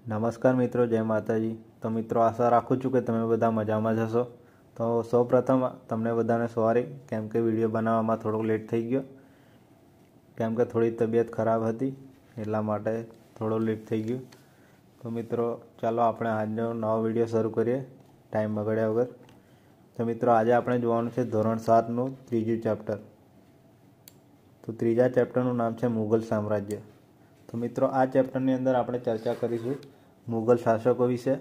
નમસ્કાર મિત્રો, જય માતાજી। તો મિત્રો, આશા રાખું છું કે તમે બધા મજામાં જ હશો। તો સૌપ્રથમ તમને બધાને સોરી, કેમ કે વિડીયો બનાવવામાં થોડોક લેટ થઈ ગયો, કેમ કે થોડી તબિયત ખરાબ હતી એટલા માટે થોડો લેટ થઈ ગયો। તો મિત્રો, ચાલો આપણે આજનો નવો વિડીયો શરૂ કરીએ ટાઈમ બગાડ્યા વગર। તો મિત્રો, આજે આપણે જોવાનું છે ધોરણ 7નું ત્રીજું ચેપ્ટર। તો ત્રીજા ચેપ્ટરનું નામ છે મુગલ સામ્રાજ્ય। તો મિત્રો, આ ચેપ્ટરની અંદર આપણે ચર્ચા કરીશું મુગલ શાસકો વિશે,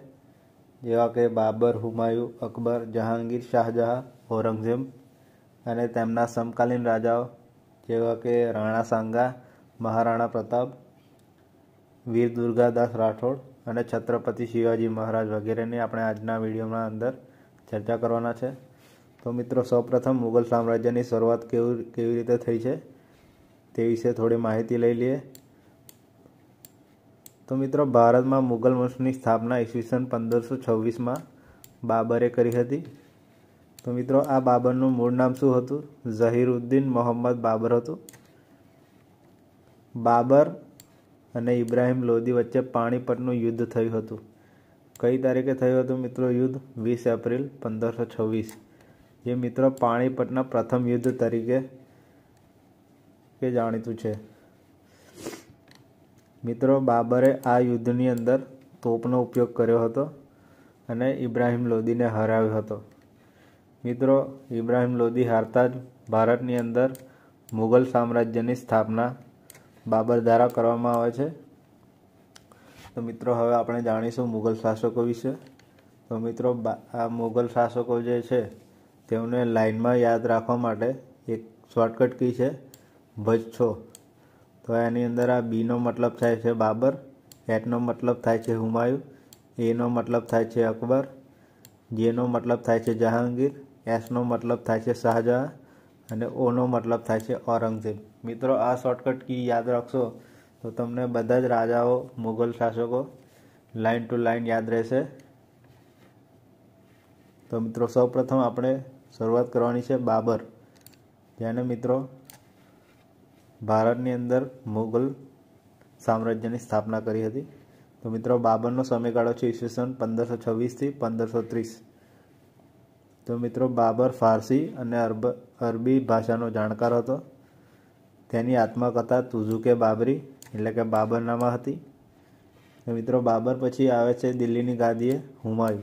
જેવા કે બાબર, હુમાયુ, અકબર, જહાંગીર, શાહજહાં, ઔરંગઝેબ અને તેમના સમકાલીન રાજાઓ જેવા કે રાણા સાંગા, મહારાણા પ્રતાપ, વીર દુર્ગાદાસ રાઠોડ અને છત્રપતિ શિવાજી મહારાજ વગેરેની આપણે આજના વિડીયોના અંદર ચર્ચા કરવાના છે। તો મિત્રો, સૌપ્રથમ મુગલ સામ્રાજ્યની શરૂઆત કેવી રીતે થઈ છે તે વિશે થોડી માહિતી લઈ લઈએ। તો મિત્રો, ભારતમાં મુગલ વંશની સ્થાપના ઈસવીસન 1526માં બાબરે કરી હતી। તો મિત્રો, આ બાબરનું મૂળ નામ શું હતું? ઝહીરુદ્દીન મોહમ્મદ બાબર હતું। બાબર અને ઇબ્રાહિમ લોદી વચ્ચે પાણીપતનું યુદ્ધ થયું હતું। કઈ તારીખે થયું હતું મિત્રો યુદ્ધ? 20 એપ્રિલ 1526, જે મિત્રો પાણીપતના પ્રથમ યુદ્ધ તરીકે જાણીતું છે। મિત્રો, બાબરે આ યુદ્ધની અંદર તોપનો ઉપયોગ કર્યો હતો અને ઇબ્રાહિમ લોદીને હરાવ્યો હતો। મિત્રો, ઇબ્રાહિમ લોદી હારતા જ ભારતની અંદર મુગલ સામ્રાજ્યની સ્થાપના બાબર દ્વારા કરવામાં આવે છે। તો મિત્રો, હવે આપણે જાણીશું મુગલ શાસકો વિશે। તો મિત્રો, આ મુગલ શાસકો જે છે તેમને લાઇનમાં યાદ રાખવા માટે એક શોર્ટકટ કી છે ભજ6। તો એની અંદર આ બીનો મતલબ થાય છે બાબર, એચનો મતલબ થાય છે હુમાયુ, એનો મતલબ થાય છે અકબર, જેનો મતલબ થાય છે જહાંગીર, એસનો મતલબ થાય છે શાહજહાં અને ઓનો મતલબ થાય છે ઔરંગઝેબ। મિત્રો, આ શોર્ટકટ કી યાદ રાખશો તો તમને બધા જ રાજાઓ, મુગલ શાસકો લાઇન ટુ લાઇન યાદ રહેશે। તો મિત્રો, સૌપ્રથમ આપણે શરૂઆત કરવાની છે બાબર, જેને મિત્રો ભારતની અંદર મુગલ સામ્રાજ્યની સ્થાપના કરી હતી। તો મિત્રો, બાબરનો સમયગાળો છે ઈસવીસન 1526થી 1530। તો મિત્રો, બાબર ફારસી અને અરબી ભાષાનો જાણકાર હતો। તેની આત્મકથા તુઝુકે બાબરી એટલે કે બાબરનામા હતી। તો મિત્રો, બાબર પછી આવે છે દિલ્હીની ગાદીએ હુમાયુ।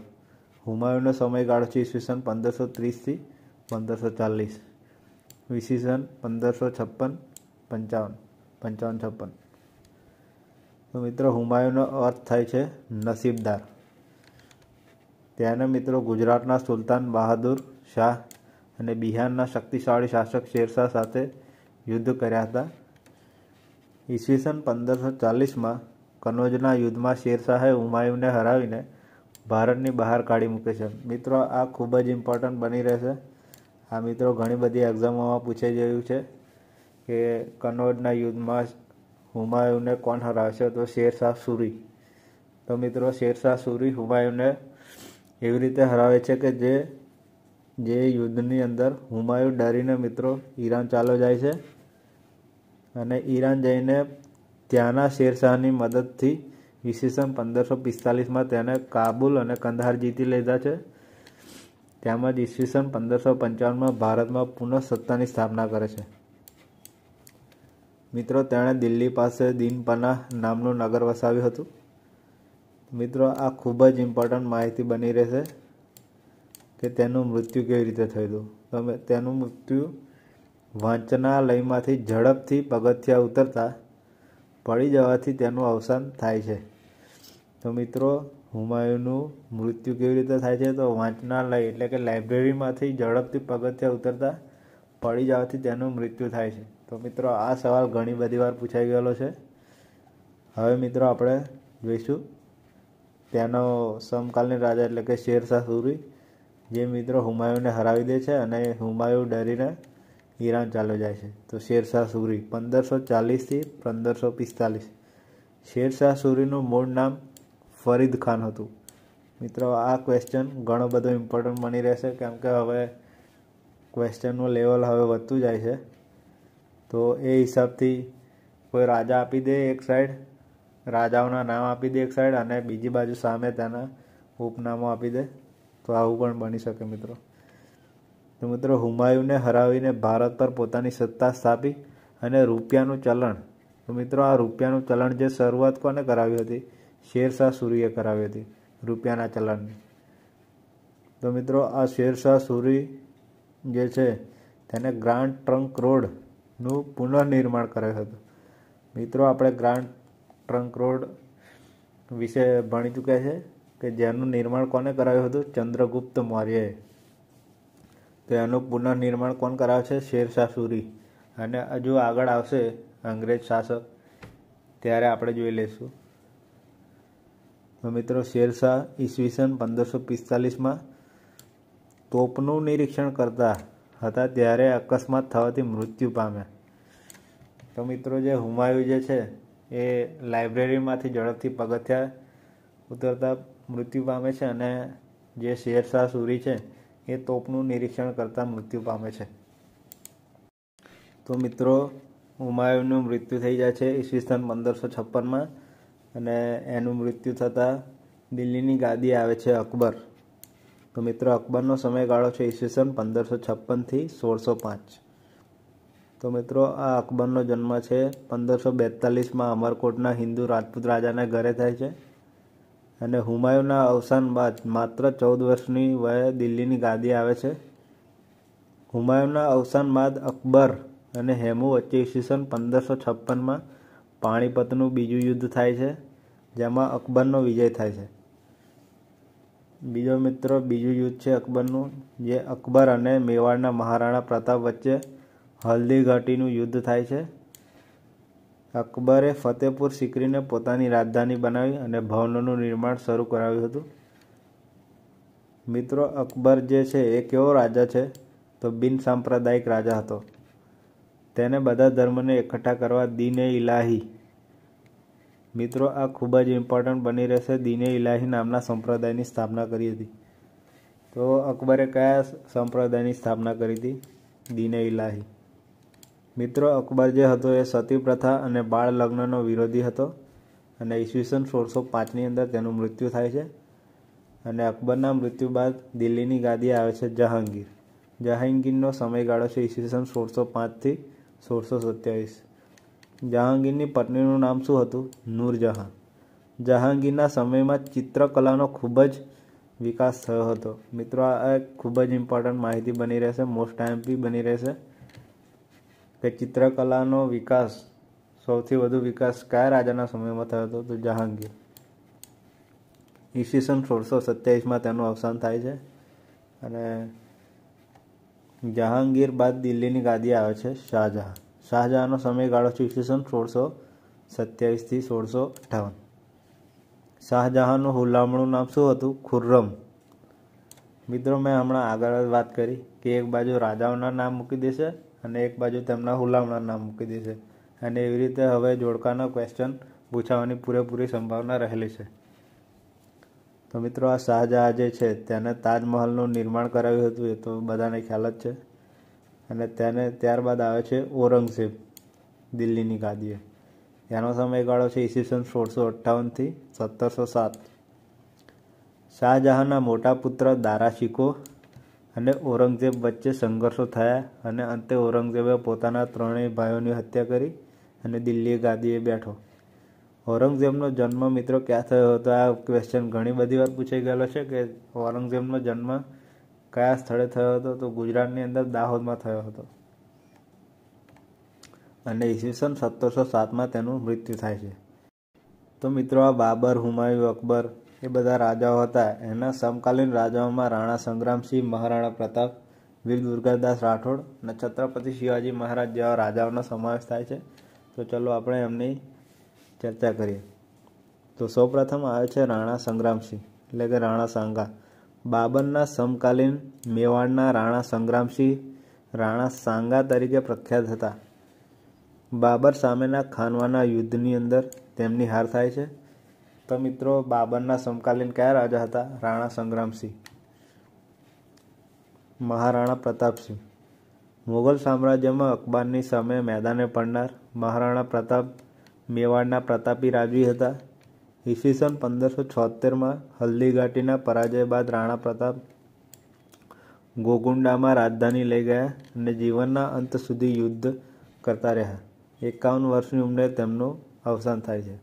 હુમાયુનો સમયગાળો છે ઈસવીસન 1530થી 1540, ઈસવીસન 1556-55। તો મિત્રો, હુમાયુનો અર્થ થાય છે નસીબદાર। તેને મિત્રો ગુજરાતના સુલતાન બહાદુર શાહ અને બિહારના શક્તિશાળી શાસક શેરશાહ સાથે યુદ્ધ કર્યા હતા। ઈસવીસન 1540માં કનોજના યુદ્ધમાં શેરશાહે હુમાયુને હરાવીને ભારતની બહાર કાઢી મૂકે છે। મિત્રો, આ ખૂબ જ ઇમ્પોર્ટન્ટ બની રહેશે। આ મિત્રો ઘણી બધી એક્ઝામોમાં પૂછાઈ ગયું છે કે કનોજના યુદ્ધમાં હુમાયુને કોણ હરાવે છે? તો શેરશાહ સૂરી। તો મિત્રો, શેરશાહ સૂરી હુમાયુને એવી રીતે હરાવે છે કે જે યુદ્ધની અંદર હુમાયુ ડરીને મિત્રો ઈરાન ચાલ્યો જાય છે અને ઈરાન જઈને ત્યાંના શેરશાહની મદદથી ઈસવીસન 1545માં તેને કાબુલ અને કંદહાર જીતી લીધા છે। તેમજ ઈસવીસન 1555માં ભારતમાં પુનઃ સત્તાની સ્થાપના કરે છે। મિત્રો, તેણે દિલ્હી પાસે દીનપનાહ નામનું નગર વસાવ્યું હતું। મિત્રો, આ ખૂબ જ ઇમ્પોર્ટન્ટ માહિતી બની રહેશે કે તેનું મૃત્યુ કેવી રીતે થયું હતું। તેનું મૃત્યુ વાંચનાલયમાંથી ઝડપથી પગથિયાં ઉતરતા પડી જવાથી તેનું અવસાન થાય છે। તો મિત્રો, હુમાયુનું મૃત્યુ કેવી રીતે થાય છે? તો વાંચનાલય એટલે કે લાઇબ્રેરીમાંથી ઝડપથી પગથિયાં ઉતરતા પડી જવાથી તેનું મૃત્યુ થાય છે। તો મિત્રો, આ સવાલ ઘણી બધી વાર પૂછાઈ ગયેલો છે। હવે મિત્રો, આપણે જોઈશું તેનો સમકાલીન રાજા એટલે કે શેરશાહ સૂરી, જે મિત્રો હુમાયુને હરાવી દે છે અને હુમાયુ ડરીને ઈરાન ચાલ્યો જાય છે। તો શેરશાહ સૂરી 1540થી 1545। શેરશાહ સૂરીનું મૂળ નામ ફરીદ ખાન હતું। મિત્રો, આ ક્વેશ્ચન ઘણો બધો ઇમ્પોર્ટન્ટ બની રહેશે, કેમ કે હવે ક્વેશ્ચનનું લેવલ હવે વધતું જાય છે। તો એ હિસાબથી કોઈ રાજા આપી દે એક સાઈડ રાજાઓના નામ આપી દે એક સાઈડ અને બીજી બાજુ સામે તેના ઉપનામો આપી દે, તો આવું પણ બની શકે મિત્રો. તો મિત્રો હુમાયુને હરાવીને ભારત પર પોતાની સત્તા સ્થાપી અને રૂપિયાનું ચલણ, તો મિત્રો આ રૂપિયાનું ચલણ જે શરૂઆત કોને કરાવી હતી? શેરશાહ સૂરીએ કરાવી હતી રૂપિયાના ચલણની. તો મિત્રો આ શેરશાહ સૂરી જે છે તેને ગ્રાન્ડ ટ્રંક રોડનું પુનઃનિર્માણ કરાયું હતું. મિત્રો આપણે ગ્રાન્ડ ટ્રંક રોડ વિશે ભણી ચૂક્યા છે કે જેનું નિર્માણ કોને કરાવ્યું હતું? ચંદ્રગુપ્ત મૌર્યએ. તો એનું પુનઃનિર્માણ કોણ કરાવે છે? શેરશાહ સૂરી. અને હજુ આગળ આવશે અંગ્રેજ શાસક, ત્યારે આપણે જોઈ લઈશું. તો મિત્રો શેરશાહ ઈસવીસન 1545માં તોપનું નિરીક્ષણ કરતા હતા ત્યારે અકસ્માત થવાથી મૃત્યુ પામ્યા. તો મિત્રો જે હુમાયુ જે છે એ લાઇબ્રેરીમાંથી ઝડપથી પગથિયા ઉતરતા મૃત્યુ પામે છે અને જે શેરશાહ સૂરી છે એ તોપનું નિરીક્ષણ કરતાં મૃત્યુ પામે છે. તો મિત્રો હુમાયુનું મૃત્યુ થઈ જાય છે ઈસવીસન 1556માં અને એનું મૃત્યુ થતાં દિલ્હીની ગાદી આવે છે અકબર. તો મિત્રો અકબરનો સમયગાળો છે ઈસવીસન 1556થી 1605. તો મિત્રો આ અકબરનો જન્મ છે 1542માં અમરકોટના હિન્દુ રાજપૂત રાજાના ઘરે થાય છે અને હુમાયુના અવસાન બાદ માત્ર 14 વર્ષની વયે દિલ્હીની ગાદી આવે છે. હુમાયુના અવસાન બાદ અકબર અને હેમુ વચ્ચે ઈસવીસન 1556માં પાણીપતનું બીજું યુદ્ધ થાય છે, જેમાં અકબરનો વિજય થાય છે. બીજું યુદ્ધ છે અકબરનું, જે અકબર અને મેવાડના મહારાણા પ્રતાપ વચ્ચે હલ્દી ઘાટીનું યુદ્ધ થાય છે. અકબરે ફતેપુર સિકરીને પોતાની રાજધાની બનાવી અને ભવનોનું નિર્માણ શરૂ કરાવ્યું હતું. મિત્રો અકબર જે છે એ કેવો રાજા છે? તો બિન સાંપ્રદાયિક રાજા હતો. તેને બધા ધર્મને એકઠા કરવા દીન-એ ઇલાહી, મિત્રો આ ખૂબ જ ઇમ્પોર્ટન્ટ બની રહેશે, દીન-એ ઇલાહી નામના સંપ્રદાયની સ્થાપના કરી હતી. તો અકબરે કયા સંપ્રદાયની સ્થાપના કરી હતી? દીન-એ ઇલાહી. મિત્રો અકબર જે હતો એ સતી પ્રથા અને બાળ લગ્નનો વિરોધી હતો અને ઈસવીસન 1605ની અંદર તેનું મૃત્યુ થાય છે. અને અકબરના મૃત્યુ બાદ દિલ્હીની ગાદી આવે છે જહાંગીર. જહાંગીરનો સમયગાળો છે ઈસવીસન 1605થી 1627. જહાંગીરની પત્નીનું નામ શું હતું? નૂરજહાં. જહાંગીરના સમયમાં ચિત્રકલાનો ખૂબ જ વિકાસ થયો હતો. મિત્રો આ ખૂબ જ ઇમ્પોર્ટન્ટ માહિતી બની રહેશે, મોસ્ટ આઈએમપી બની રહેશે કે ચિત્રકલાનો વિકાસ, સૌથી વધુ વિકાસ કયા રાજાના સમયમાં થયો હતો? તો જહાંગીર. ઈસવીસન 1627માં તેનું અવસાન થાય છે અને જહાંગીર બાદ દિલ્હીની ગાદી આવે છે શાહજહાં. શાહજહાંનો સમયગાળો છે ઈસવીસન 1627થી 1658. શાહજહાંનું હુલામણું નામ શું હતું? ખુર્રમ. મિત્રો મેં હમણાં આગળ વાત કરી કે એક બાજુ રાજાઓના નામ મૂકી દેશે અને એક બાજુ તેમના હુલામણા નામ મૂકી દેશે, અને એવી રીતે હવે જોડકાના ક્વેશ્ચન પૂછાવાની પૂરેપૂરી સંભાવના રહેલી છે. તો મિત્રો આ શાહજહાં જે છે તેને તાજમહલનું નિર્માણ કરાવ્યું હતું, એ તો બધાને ખ્યાલ જ છે. અને તેને ત્યારબાદ આવે છે ઔરંગઝેબ દિલ્હીની ગાદીએ. તેનો સમયગાળો છે ઈસવીસન 1658થી 1707. શાહજહાંના મોટા પુત્ર દારા શિકોહ અને ઔરંગઝેબ વચ્ચે સંઘર્ષો થયા અને અંતે ઔરંગઝેબે પોતાના ત્રણેય ભાઈઓની હત્યા કરી અને દિલ્હી ગાદીએ બેઠો. ઔરંગઝેબનો જન્મ મિત્રો ક્યાં થયો હતો? આ ક્વેશ્ચન ઘણી બધી વાર પૂછાઈ ગયેલો છે કે ઔરંગઝેબનો જન્મ કયા સ્થળે થયો હતો? તો ગુજરાતની અંદર દાહોદમાં થયો હતો અને ઈસવીસન 1707માં તેનું મૃત્યુ થાય છે. તો મિત્રો આ બાબર, હુમાયુ, અકબર એ બધા રાજાઓ હતા. એના સમકાલીન રાજાઓમાં રાણા સંગ્રામસિંહ, મહારાણા પ્રતાપ, વીર દુર્ગાદાસ રાઠોડ અને છત્રપતિ શિવાજી મહારાજ જેવા રાજાઓનો સમાવેશ થાય છે. તો ચલો આપણે એમની ચર્ચા કરીએ. તો સૌપ્રથમ આવે છે રાણા સંગ્રામસિંહ એટલે કે રાણા સાંગા. બાબરના સમકાલીન મેવાડના રાણા સંગ્રામસિંહ રાણા સાંગા તરીકે પ્રખ્યાત હતા. બાબર સામેના ખાનવાના યુદ્ધની અંદર તેમની હાર થાય છે. તો મિત્રો બાબરના સમકાલીન કયા રાજા હતા? રાણા સંગ્રામસિંહ. મહારાણા પ્રતાપસિંહ. મુગલ સામ્રાજ્યમાં અકબરની સામે મેદાને પડનાર મહારાણા પ્રતાપ મેવાડના પ્રતાપી રાજવી હતા. ઈસવીસન 1576માં હલ્દીઘાટીના પરાજય બાદ રાણા પ્રતાપ ગોગુંડામાં રાજધાની લઈ ગયા અને જીવનના અંત સુધી યુદ્ધ કરતા રહ્યા. 51 વર્ષની ઉંમરે તેમનું અવસાન થાય છે.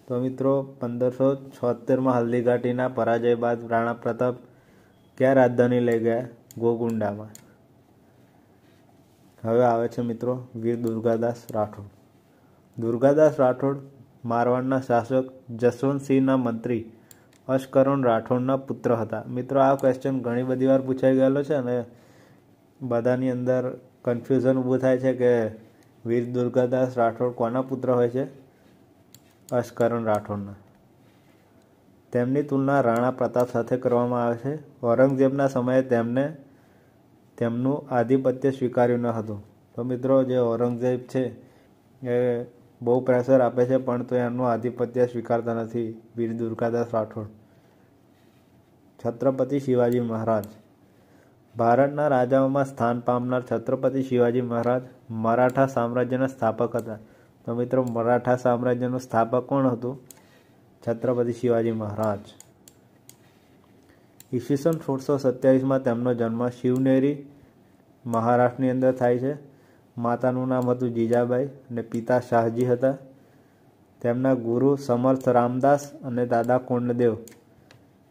તો મિત્રો 1576માં હલ્દીઘાટીના પરાજય બાદ રાણા પ્રતાપ ક્યાં રાજધાની લઈ ગયા? ગોગુંડામાં. હવે આવે છે મિત્રો વીર દુર્ગાદાસ રાઠોડ. દુર્ગાદાસ રાઠોડ મારવાડના શાસક જસવંતસિંહના મંત્રી અશ્કરોન રાઠોડના પુત્ર હતા. મિત્રો આ ક્વેશ્ચન ઘણી બધી વાર પૂછાઈ ગયેલો છે અને બધાની અંદર કન્ફ્યુઝન ઊભું થાય છે કે વીર દુર્ગાદાસ રાઠોડ કોના પુત્ર હોય છે? અશ્કરોન રાઠોડના. તેમની તુલના રાણા પ્રતાપ સાથે કરવામાં આવે છે. ઔરંગઝેબના સમયે તેમનું આધિપત્ય સ્વીકાર્યું ન હતું. તો મિત્રો જે ઔરંગઝેબ છે એ બહુ પ્રેશર આપે છે પણ તો એમનું આધિપત્ય સ્વીકારતા નથી વીર દુર્ગાદાસ રાઠોડ. છત્રપતિ શિવાજી મહારાજ. ભારતના રાજાઓમાં સ્થાન પામનાર છત્રપતિ શિવાજી મહારાજ મરાઠા સામ્રાજ્યના સ્થાપક હતા. તો મિત્રો મરાઠા સામ્રાજ્યનું સ્થાપક કોણ હતું? છત્રપતિ શિવાજી મહારાજ. ઈસવીસન 1627માં તેમનો જન્મ શિવનેરી મહારાષ્ટ્રની અંદર થાય છે. માતાનું નામ હતું જીજાબાઈ અને પિતા શાહજી હતા. તેમના ગુરુ સમર્થ રામદાસ અને દાદા કોંડદેવ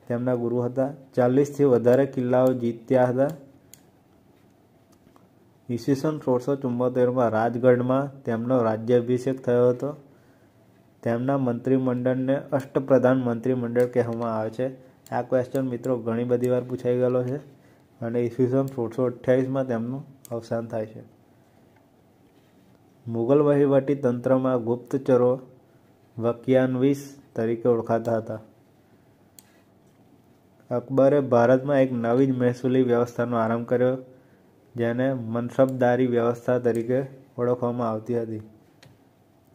તેમના ગુરુ હતા. 40થી વધારે કિલ્લાઓ જીત્યા હતા. ઈસવીસન 1674માં રાજગઢમાં તેમનો રાજ્યાભિષેક થયો હતો. તેમના મંત્રીમંડળને અષ્ટપ્રધાન મંત્રીમંડળ કહેવામાં આવે છે. આ ક્વેશ્ચન મિત્રો ઘણી બધી વાર પૂછાઈ ગયેલો છે અને ઈસવીસન 1628માં તેમનું અવસાન થાય છે. મુગલ વહીવટી તંત્રમાં ગુપ્તચરો વકિયાનવીસ તરીકે ઓળખાતા હતા. અકબરે ભારતમાં એક નવી જ મહેસૂલી વ્યવસ્થાનો આરંભ કર્યો જેને મનસબદારી વ્યવસ્થા તરીકે ઓળખવામાં આવતી હતી.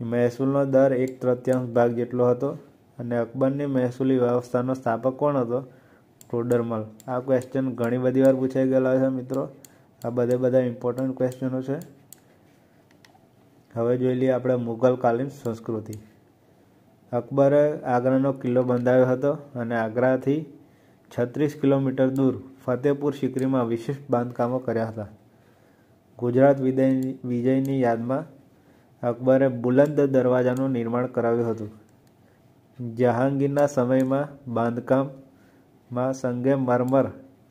મહેસૂલનો દર 1/3 ભાગ જેટલો હતો અને અકબરની મહેસૂલી વ્યવસ્થાનો સ્થાપક કોણ હતો? ટોડરમલ. આ ક્વેશ્ચન ઘણી બધી વાર પૂછાઈ ગયેલા છે મિત્રો. આ બધા ઇમ્પોર્ટન્ટ ક્વેશ્ચનો છે. હવે જોઈ લઈએ આપણે મુગલકાલીન સંસ્કૃતિ. અકબરે આગ્રાનો કિલ્લો બંધાવ્યો હતો અને આગ્રાથી 36 કિલોમીટર દૂર ફતેપુર સિકરીમાં વિશિષ્ટ બાંધકામો કર્યા હતા. ગુજરાત વિજયની યાદમાં અકબરે બુલંદ દરવાજાનું નિર્માણ કરાવ્યું હતું. જહાંગીરના સમયમાં બાંધકામમાં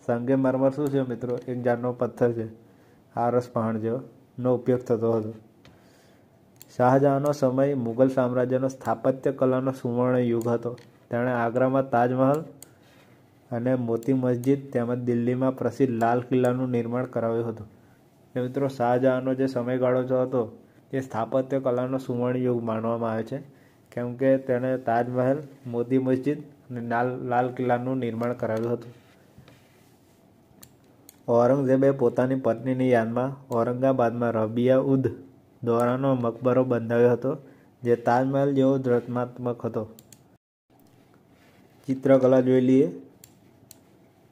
સંગેમરમર શું છે મિત્રો? એક જાતનો પથ્થર છે, આરસ પહાણ જેવો, નો ઉપયોગ થતો હતો. શાહજહાંનો સમય મુગલ સામ્રાજ્યનો સ્થાપત્ય કલાનો સુવર્ણ યુગ હતો. તેણે આગ્રામાં તાજમહલ અને મોતી મસ્જિદ તેમજ દિલ્હીમાં પ્રસિદ્ધ લાલ કિલ્લાનું નિર્માણ કરાવ્યું હતું. મિત્રો શાહજહાંનો જે સમયગાળો હતો એ સ્થાપત્ય કલાનો સુવર્ણ યુગ માનવામાં આવે છે કેમ કે તેણે તાજમહલ, મોતી મસ્જિદ અને લાલ કિલ્લાનું નિર્માણ કરાવ્યું હતું. ઔરંગઝેબે પોતાની પત્નીની યાદમાં ઔરંગાબાદમાં રબિયા ઉદ દૌરાનો મકબરો બંધાવ્યો હતો જે તાજમહલ જેવો જ રચનાત્મક હતો. ચિત્રકલા જોઈ લઈએ.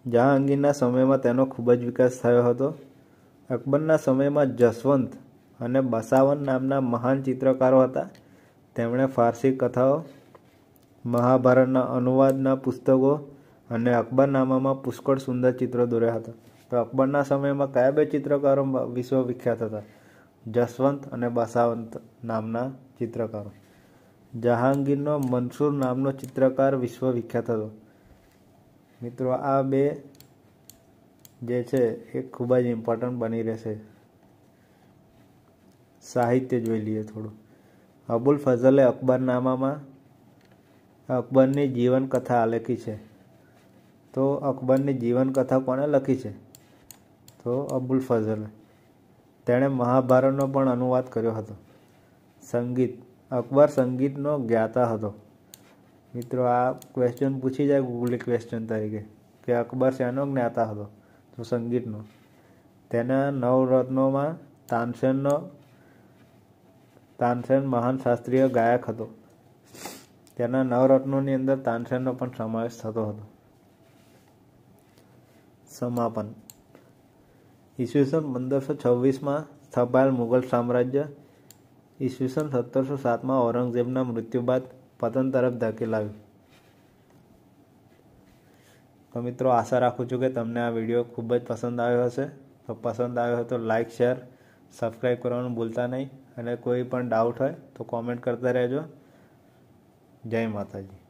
જહાંગીરના સમયમાં તેનો ખૂબ જ વિકાસ થયો હતો. અકબરના સમયમાં જસવંત અને બસાવન નામના મહાન ચિત્રકારો હતા. તેમણે ફારસી કથાઓ, મહાભારતના અનુવાદના પુસ્તકો અને અકબરનામામાં પુષ્કળ સુંદર ચિત્રો દોર્યા હતા. તો અકબરના સમયમાં કયા બે ચિત્રકારો વિશ્વવિખ્યાત હતા? જસવંત અને બસાવંત નામના ચિત્રકારો. જહાંગીરનો મંસૂર નામનો ચિત્રકાર વિશ્વવિખ્યાત હતો. મિત્રો આ બે જે છે એ ખૂબ જ ઇમ્પોર્ટન્ટ બની રહેશે. સાહિત્ય જોઈ લઈએ થોડું. અબુલ ફઝલે અકબરનામામાં અકબરની જીવનકથા આલેખી છે. તો અકબરની જીવનકથા કોણે લખી છે? તો અબુલ ફઝલે. તેણે મહાભારતનો પણ અનુવાદ કર્યો હતો. સંગીત. અકબર સંગીતનો જ્ઞાતા હતો. મિત્રો આ ક્વેશ્ચન પૂછી જાય ગૂગલી ક્વેશ્ચન તરીકે કે અકબર શેનો જ્ઞાતા હતો? તો સંગીતનો. તેના નવરત્નોમાં તાનસેન મહાન શાસ્ત્રીય ગાયક હતો. તેના નવરત્નોની અંદર તાનસેનનો પણ સમાવેશ થતો હતો. સમાપન. ઈસવીસન 1526માં સ્થપાયેલ મુગલ સામ્રાજ્ય ઈસવીસન 1707માં ઔરંગઝેબના મૃત્યુ બાદ પતન તરફ ધકેલાવ્યું. તો મિત્રો આશા રાખું છું કે તમને આ વિડીયો ખૂબ જ પસંદ આવ્યો હશે. તો પસંદ આવ્યો હોય તો લાઇક, શેર, સબસ્ક્રાઈબ કરવાનું ભૂલતા નહીં. અને કોઈ પણ ડાઉટ હોય તો કોમેન્ટ કરતા રહેજો. જય માતાજી.